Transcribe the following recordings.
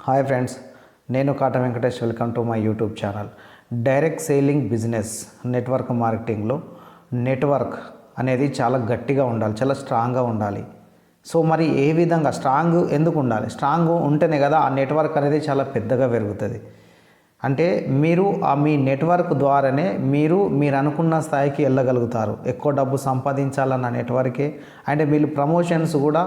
Hi friends, నేను Kata Venkatesh. Welcome to my YouTube channel. Direct selling business network మార్కెటింగ్లో network అనేది చాలా గట్టిగా ఉండాలి, చాలా స్ట్రాంగ్గా ఉండాలి. సో మరి ఏ విధంగా స్ట్రాంగ్ ఎందుకు ఉండాలి? స్ట్రాంగ్ ఉంటేనే కదా ఆ నెట్వర్క్ అనేది చాలా పెద్దగా పెరుగుతుంది. అంటే మీరు మీ నెట్వర్క్ ద్వారానే మీరు అనుకున్న స్థాయికి వెళ్ళగలుగుతారు. ఎక్కువ డబ్బు సంపాదించాలన్న నెట్వర్కే. అంటే మీరు ప్రమోషన్స్ కూడా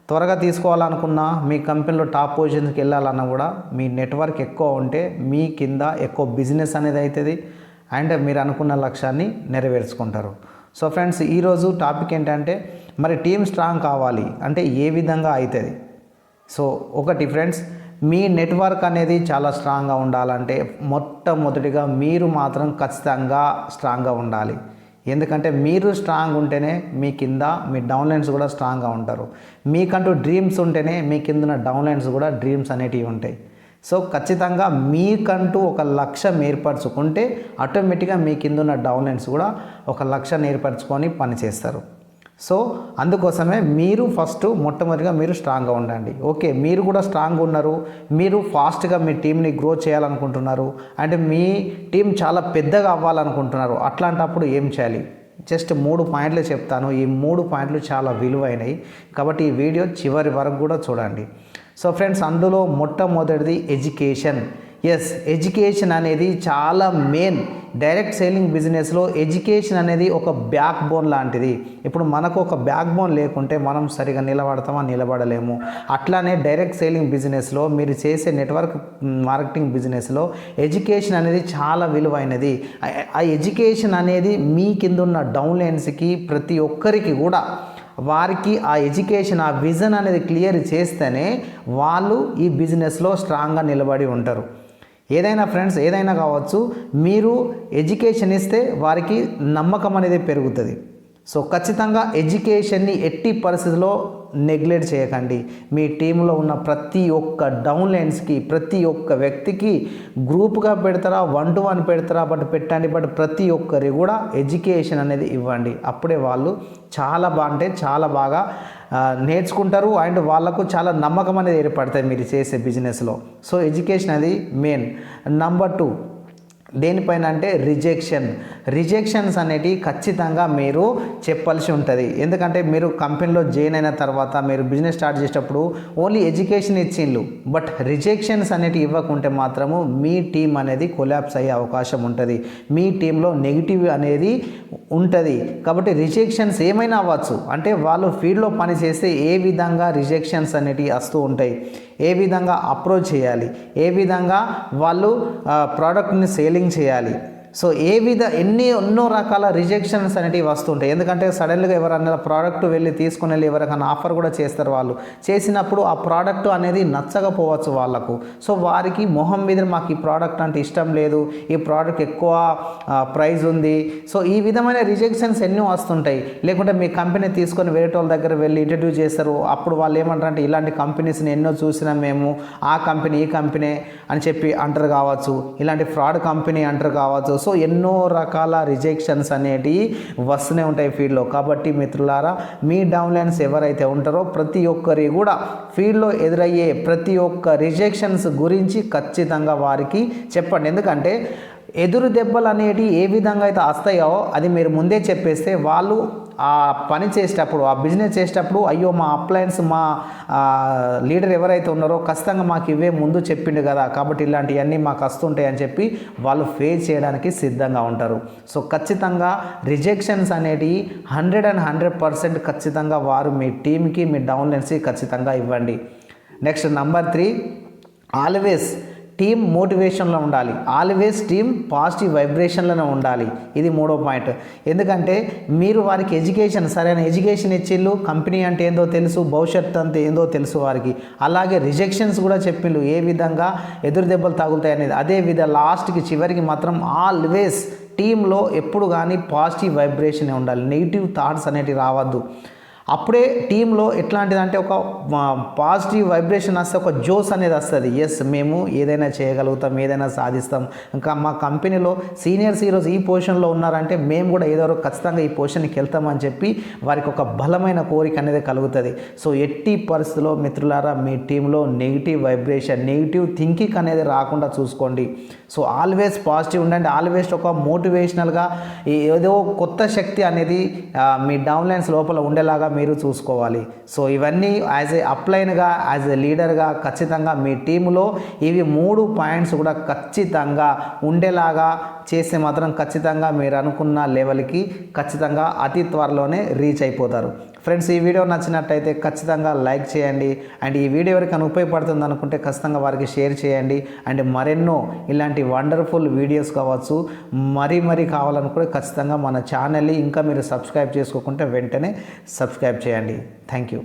త్వరగా తీసుకోవాలనుకున్నా, మీ కంపెనీలో టాప్ పొజిషన్స్కి వెళ్ళాలన్నా కూడా మీ నెట్వర్క్ ఎక్కువ ఉంటే మీ కింద ఎక్కువ బిజినెస్ అనేది అవుతుంది అండ్ మీరు అనుకున్న లక్ష్యాన్ని నెరవేర్చుకుంటారు. సో ఫ్రెండ్స్, ఈరోజు టాపిక్ ఏంటంటే మరి టీమ్ స్ట్రాంగ్ కావాలి అంటే ఏ విధంగా అవుతుంది? సో ఒకటి ఫ్రెండ్స్, మీ నెట్వర్క్ అనేది చాలా స్ట్రాంగ్గా ఉండాలంటే మొట్టమొదటిగా మీరు మాత్రం ఖచ్చితంగా స్ట్రాంగ్గా ఉండాలి. ఎందుకంటే మీరు స్ట్రాంగ్ ఉంటేనే మీ కింద మీ డౌన్లైన్స్ కూడా స్ట్రాంగ్గా ఉంటారు. మీకంటూ డ్రీమ్స్ ఉంటేనే మీ కింద ఉన్న డౌన్లైన్స్ కూడా డ్రీమ్స్ అనేటివి ఉంటాయి. సో ఖచ్చితంగా మీకంటూ ఒక లక్ష్యం ఏర్పరచుకుంటే ఆటోమేటిక్గా మీ కింద ఉన్న డౌన్లైన్స్ కూడా ఒక లక్ష్యాన్ని ఏర్పరచుకొని పనిచేస్తారు. సో అందుకోసమే మీరు ఫస్ట్ మొట్టమొదటిగా మీరు స్ట్రాంగ్గా ఉండండి. ఓకే, మీరు కూడా స్ట్రాంగ్ ఉన్నారు, మీరు ఫాస్ట్గా మీ టీంని గ్రో చేయాలనుకుంటున్నారు, అంటే మీ టీం చాలా పెద్దగా అవ్వాలనుకుంటున్నారు. అట్లాంటప్పుడు ఏం చేయాలి? జస్ట్ 3 పాయింట్లు చెప్తాను. ఈ 3 పాయింట్లు చాలా విలువైనవి కాబట్టి ఈ వీడియో చివరి వరకు కూడా చూడండి. సో ఫ్రెండ్స్, అందులో మొట్టమొదటిది ఎడ్యుకేషన్. ఎడ్యుకేషన్ అనేది చాలా మెయిన్. డైరెక్ట్ సేలింగ్ బిజినెస్లో ఎడ్యుకేషన్ అనేది ఒక బ్యాక్ బోన్ లాంటిది. ఇప్పుడు మనకు ఒక బ్యాక్ బోన్ లేకుంటే మనం సరిగా నిలబడలేము. అట్లానే డైరెక్ట్ సేలింగ్ బిజినెస్లో మీరు చేసే నెట్వర్క్ మార్కెటింగ్ బిజినెస్లో ఎడ్యుకేషన్ అనేది చాలా విలువైనది. ఆ ఎడ్యుకేషన్ అనేది మీ కింద ఉన్న డౌన్లైన్స్కి ప్రతి ఒక్కరికి కూడా వారికి ఆ ఎడ్యుకేషన్, ఆ విజన్ అనేది క్లియర్ చేస్తేనే వాళ్ళు ఈ బిజినెస్లో స్ట్రాంగ్గా నిలబడి ఉంటారు. ఏదైనా ఫ్రెండ్స్, ఏదైనా కావచ్చు, మీరు ఎడ్యుకేషన్ ఇస్తే వారికి నమ్మకం అనేది పెరుగుతుంది. సో ఖచ్చితంగా ఎడ్యుకేషన్ని ఎట్టి పరిస్థితుల్లో నెగ్లెక్ట్ చేయకండి. మీ టీంలో ఉన్న ప్రతి ఒక్క డౌన్లైన్స్కి, ప్రతి ఒక్క వ్యక్తికి గ్రూప్గా పెడతారా, 1-to-1 పెడతారా, పెట్టండి, ప్రతి ఒక్కరి కూడా ఎడ్యుకేషన్ అనేది ఇవ్వండి. అప్పుడే వాళ్ళు చాలా బాగా నేర్చుకుంటారు అండ్ వాళ్ళకు చాలా నమ్మకం అనేది ఏర్పడుతుంది మీరు చేసే బిజినెస్లో. సో ఎడ్యుకేషన్ అది మెయిన్. నెంబర్ 2 దేనిపైన అంటే రిజెక్షన్స్ అనేటివి ఖచ్చితంగా మీరు చెప్పాల్సి ఉంటుంది. ఎందుకంటే మీరు కంపెనీలో జాయిన్ అయిన తర్వాత మీరు బిజినెస్ స్టార్ట్ చేసేటప్పుడు ఓన్లీ ఎడ్యుకేషన్ ఇచ్చిండ్రు, బట్ రిజెక్షన్స్ అనేటివి ఇవ్వకుంటే మాత్రము మీ టీం అనేది కొలాప్స్ అయ్యే అవకాశం ఉంటుంది. మీ టీంలో నెగిటివ్ అనేది ఉంటుంది. కాబట్టి రిజెక్షన్స్ ఏమైనా అవ్వచ్చు. అంటే వాళ్ళు ఫీల్డ్లో పని చేస్తే ఏ విధంగా రిజెక్షన్స్ అనేటివి వస్తూ ఉంటాయి, ఏ విధంగా అప్రోచ్ చేయాలి, ఏ విధంగా వాళ్ళు ప్రోడక్ట్ని సేలింగ్ చేయాలి. సో ఎన్నో రకాల రిజెక్షన్స్ అనేటివి వస్తుంటాయి. ఎందుకంటే సడన్గా ఎవరన్నా ప్రోడక్ట్ వెళ్ళి తీసుకుని వెళ్ళి ఎవరికైనా ఆఫర్ కూడా చేస్తారు. వాళ్ళు చేసినప్పుడు ఆ ప్రోడక్ట్ అనేది నచ్చకపోవచ్చు వాళ్ళకు. సో వారికి మొహం మీద మాకు ఈ ప్రోడక్ట్ అంటే ఇష్టం లేదు, ఈ ప్రోడక్ట్ ఎక్కువ ప్రైస్ ఉంది. సో ఈ విధమైన రిజెక్షన్స్ ఎన్నో వస్తుంటాయి. లేకుంటే మీ కంపెనీ తీసుకొని వేరే వాళ్ళ దగ్గర వెళ్ళి ఇంట్రడ్యూస్ చేస్తారు. అప్పుడు వాళ్ళు ఏమంటారంటే ఇలాంటి కంపెనీస్ని ఎన్నో చూసినాం మేము, ఆ కంపెనీ ఈ కంపెనీ అని చెప్పి అంటారు కావచ్చు, ఇలాంటి ఫ్రాడ్ కంపెనీ అంటారు కావచ్చు. సో ఎన్నో రకాల రిజెక్షన్స్ అనేటివి వస్తూనే ఉంటాయి ఫీల్డ్లో. కాబట్టి మిత్రులారా, మీ డౌన్లైన్స్ ఎవరైతే ఉంటారో ప్రతి ఒక్కరి కూడా ఫీల్డ్లో ఎదురయ్యే ప్రతి ఒక్క రిజెక్షన్స్ గురించి ఖచ్చితంగా వారికి చెప్పండి. ఎందుకంటే ఎదురు దెబ్బలు అనేటివి ఏ విధంగా అయితే వస్తాయో అది మీరు ముందే చెప్పేస్తే వాళ్ళు ఆ పని చేసేటప్పుడు, ఆ బిజినెస్ చేసేటప్పుడు అయ్యో మా అప్లయన్స్, మా లీడర్ ఎవరైతే ఉన్నారో ఖచ్చితంగా మాకు ఇవే ముందు చెప్పిండు కదా, కాబట్టి ఇలాంటివన్నీ మాకు వస్తుంటాయి అని చెప్పి వాళ్ళు ఫేస్ చేయడానికి సిద్ధంగా ఉంటారు. సో ఖచ్చితంగా రిజెక్షన్స్ అనేటివి 100% ఖచ్చితంగా వారు మీ టీంకి, మీ డౌన్లైన్స్కి ఖచ్చితంగా ఇవ్వండి. నెక్స్ట్ నెంబర్ 3, ఆల్వేస్ టీమ్ మోటివేషన్లో ఉండాలి. ఆల్వేస్ టీమ్ పాజిటివ్ వైబ్రేషన్లోనే ఉండాలి. ఇది 3వ పాయింట్. ఎందుకంటే మీరు వారికి సరైన ఎడ్యుకేషన్ ఇచ్చిళ్ళు, కంపెనీ అంటే ఏందో తెలుసు, భవిష్యత్తు అంతే ఏందో తెలుసు వారికి. అలాగే రిజెక్షన్స్ కూడా చెప్పిండు ఏ విధంగా ఎదురు దెబ్బలు తగులుతాయి అనేది. అదే లాస్ట్కి చివరికి మాత్రం ఆల్వేస్ టీంలో ఎప్పుడు కానీ పాజిటివ్ వైబ్రేషన్ ఉండాలి. నెగిటివ్ థాట్స్ అనేటివి రావద్దు. అప్పుడే టీంలో ఎట్లాంటిదంటే ఒక పాజిటివ్ వైబ్రేషన్ వస్తే ఒక జోస్ అనేది వస్తుంది. ఎస్, మేము ఏదైనా చేయగలుగుతాం, ఏదైనా సాధిస్తాం. ఇంకా మా కంపెనీలో సీనియర్స్ ఈరోజు ఈ పొజిషన్లో ఉన్నారంటే మేము కూడా ఏదో ఖచ్చితంగా ఈ పొజిషన్కి వెళ్తామని చెప్పి వారికి ఒక బలమైన కోరిక అనేది కలుగుతుంది. సో ఎట్టి పరిస్థితుల్లో మిత్రులారా, మీ టీంలో నెగిటివ్ వైబ్రేషన్, నెగిటివ్ థింకింగ్ అనేది రాకుండా చూసుకోండి. సో ఆల్వేస్ పాజిటివ్ ఉండండి. ఆల్వేస్ ఒక మోటివేషనల్గా ఏదో కొత్త శక్తి అనేది మీ డౌన్లైన్స్ లోపల ఉండేలాగా మీరు చూసుకోవాలి. సో ఇవన్నీ యాజ్ ఏ అప్లైన్గా, యాజ్ ఏ లీడర్గా ఖచ్చితంగా మీ టీంలో ఇవి 3 పాయింట్స్ కూడా ఖచ్చితంగా ఉండేలాగా చేస్తే మాత్రం ఖచ్చితంగా మీరు అనుకున్న లెవెల్కి ఖచ్చితంగా అతి త్వరలోనే రీచ్ అయిపోతారు. ఫ్రెండ్స్, ఈ వీడియో నచ్చినట్టయితే ఖచ్చితంగా లైక్ చేయండి. అండ్ ఈ వీడియో ఎవరికైనా ఉపయోగపడుతుంది అనుకుంటే ఖచ్చితంగా వారికి షేర్ చేయండి. అండ్ మరెన్నో ఇలాంటి వండర్ఫుల్ వీడియోస్ కావచ్చు, మరీ కావాలనుకుంటే ఖచ్చితంగా మన ఛానల్ని ఇంకా మీరు సబ్స్క్రైబ్ చేసుకోకుంటే వెంటనే సబ్స్క్రైబ్ చేయండి. Thank you.